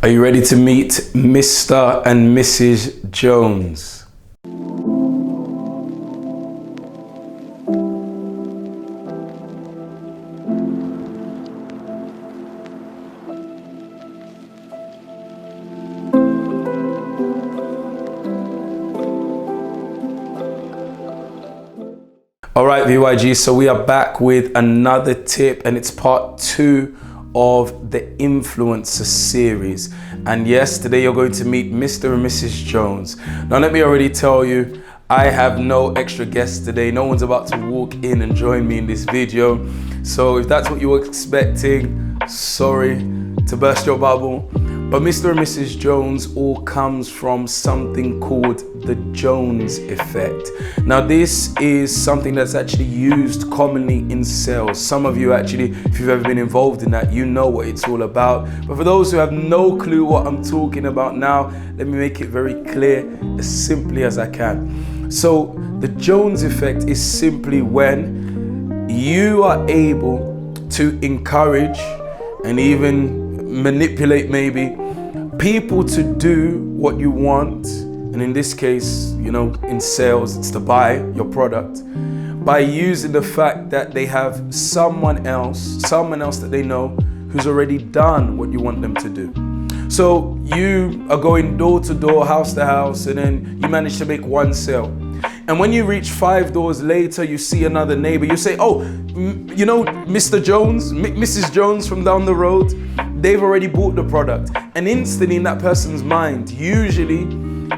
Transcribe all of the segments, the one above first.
Are you ready to meet Mr. and Mrs. Jones? All right, VYG, so we are back with another tip, and it's part 2 of the influencer series. And yes, today you're going to meet Mr. and Mrs. Jones. Now let me already tell you, I have no extra guests today. No one's about to walk in and join me in this video. So if that's what you were expecting, sorry to burst your bubble. But Mr. and Mrs. Jones all comes from something called the Jones effect. Now this is something that's actually used commonly in sales. Some of you actually, if you've ever been involved in that, you know what it's all about. But for those who have no clue what I'm talking about now, let me make it very clear, as simply as I can. So the Jones effect is simply when you are able to encourage and even manipulate maybe people to do what you want, and in this case, you know, in sales it's to buy your product, by using the fact that they have someone else that they know who's already done what you want them to do. So you are going door to door, house to house, and then you manage to make one sale. And when you reach 5 doors later, you see another neighbor. You say, oh, you know, Mr. Jones, Mrs. Jones from down the road, they've already bought the product. And instantly in that person's mind, usually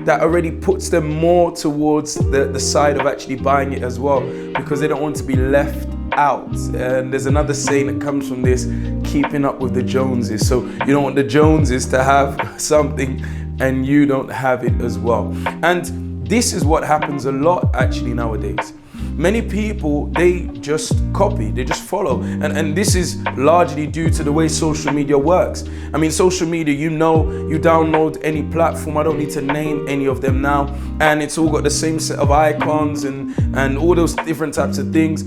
that already puts them more towards the side of actually buying it as well, because they don't want to be left out. And there's another saying that comes from this, keeping up with the Joneses. So you don't want the Joneses to have something and you don't have it as well. And this is what happens a lot actually nowadays. Many people, they just copy, they just follow. And this is largely due to the way social media works. I mean, social media, you know, you download any platform, I don't need to name any of them now, and it's all got the same set of icons and all those different types of things.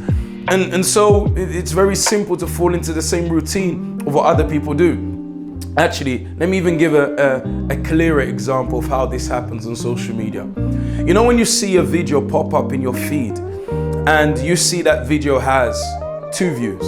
And so it's very simple to fall into the same routine of what other people do. Actually, let me even give a clearer example of how this happens on social media. You know, when you see a video pop up in your feed and you see that video has 2 views,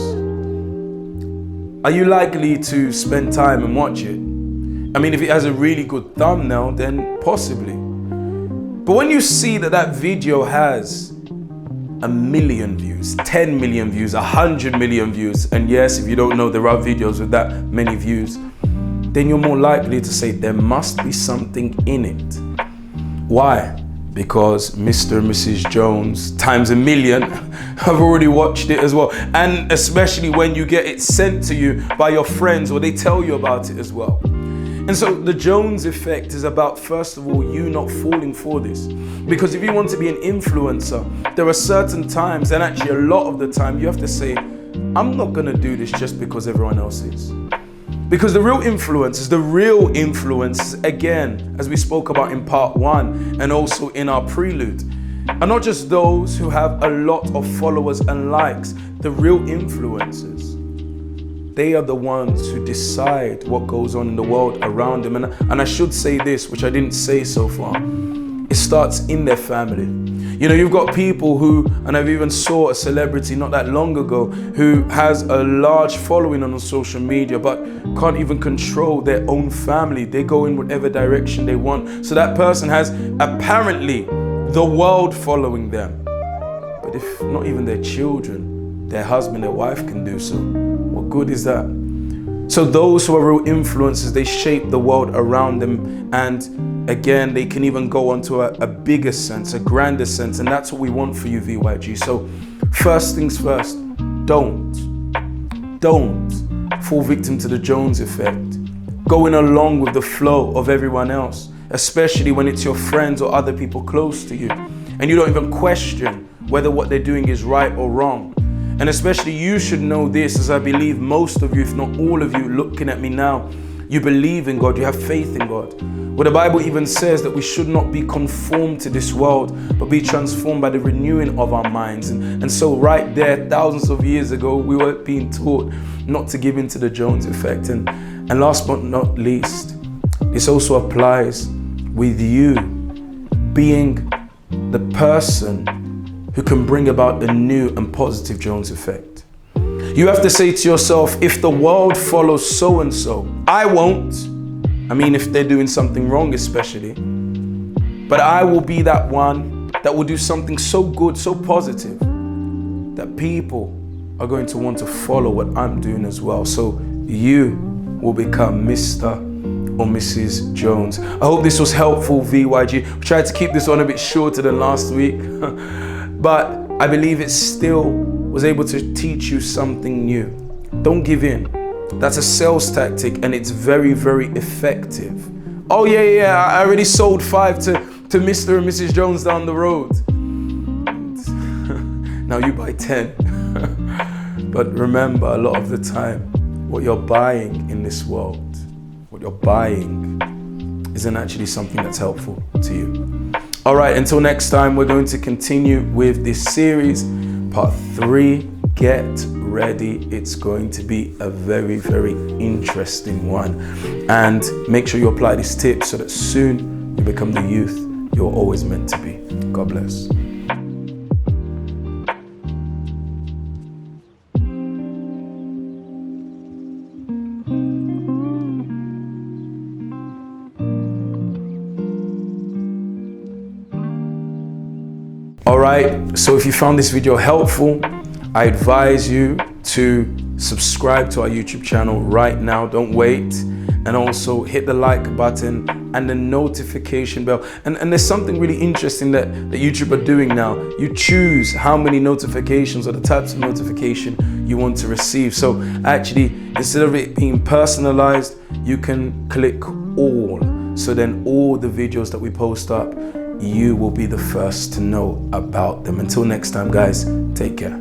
are you likely to spend time and watch it? I mean, if it has a really good thumbnail, then possibly. But when you see that video has 1 million views, 10 million views, 100 million views, and yes, if you don't know, there are videos with that many views, then you're more likely to say there must be something in it. Why? Because Mr. and Mrs. Jones times 1 million have already watched it as well. And especially when you get it sent to you by your friends or they tell you about it as well. And so the Jones effect is about, first of all, you not falling for this. Because if you want to be an influencer, there are certain times, and actually a lot of the time, you have to say, I'm not gonna do this just because everyone else is. Because the real influencers, again, as we spoke about in part 1 and also in our prelude, are not just those who have a lot of followers and likes. The real influencers, they are the ones who decide what goes on in the world around them. And I should say this, which I didn't say so far, it starts in their family. You know, you've got people who, and I've even saw a celebrity not that long ago who has a large following on social media but can't even control their own family. They go in whatever direction they want. So that person has apparently the world following them. But if not even their children, their husband, their wife can do so, what good is that? So those who are real influencers, they shape the world around them, and again, they can even go on to a bigger sense, a grander sense, and that's what we want for you, VYG. So first things first, don't fall victim to the Jones effect. Going along with the flow of everyone else, especially when it's your friends or other people close to you, and you don't even question whether what they're doing is right or wrong. And especially you should know this, as I believe most of you, if not all of you looking at me now, you believe in God, you have faith in God. Well, the Bible even says that we should not be conformed to this world, but be transformed by the renewing of our minds. And so right there, thousands of years ago, we were being taught not to give in to the Jones effect. And last but not least, This also applies with you being the person who can bring about a new and positive Jones effect. You have to say to yourself, if the world follows so and so, I won't. I mean, if they're doing something wrong especially. But I will be that one that will do something so good, so positive, that people are going to want to follow what I'm doing as well. So you will become Mr. or Mrs. Jones. I hope this was helpful, VYG. We tried to keep this one a bit shorter than last week, but I believe it still was able to teach you something new. Don't give in. That's a sales tactic and it's very, very effective. Oh yeah, I already sold 5 to Mr. and Mrs. Jones down the road. Now you buy 10. But remember, a lot of the time, what you're buying in this world, what you're buying isn't actually something that's helpful to you. All right, until next time, we're going to continue with this series, part 3. Get ready. It's going to be a very, very interesting one. And make sure you apply these tips so that soon you become the youth you're always meant to be. God bless. All right, so if you found this video helpful, I advise you to subscribe to our YouTube channel right now. Don't wait. And also hit the like button and the notification bell. And there's something really interesting that YouTube are doing now. You choose how many notifications or the types of notification you want to receive. So actually, instead of it being personalized, you can click all. So then all the videos that we post up, you will be the first to know about them. Until next time, guys, take care.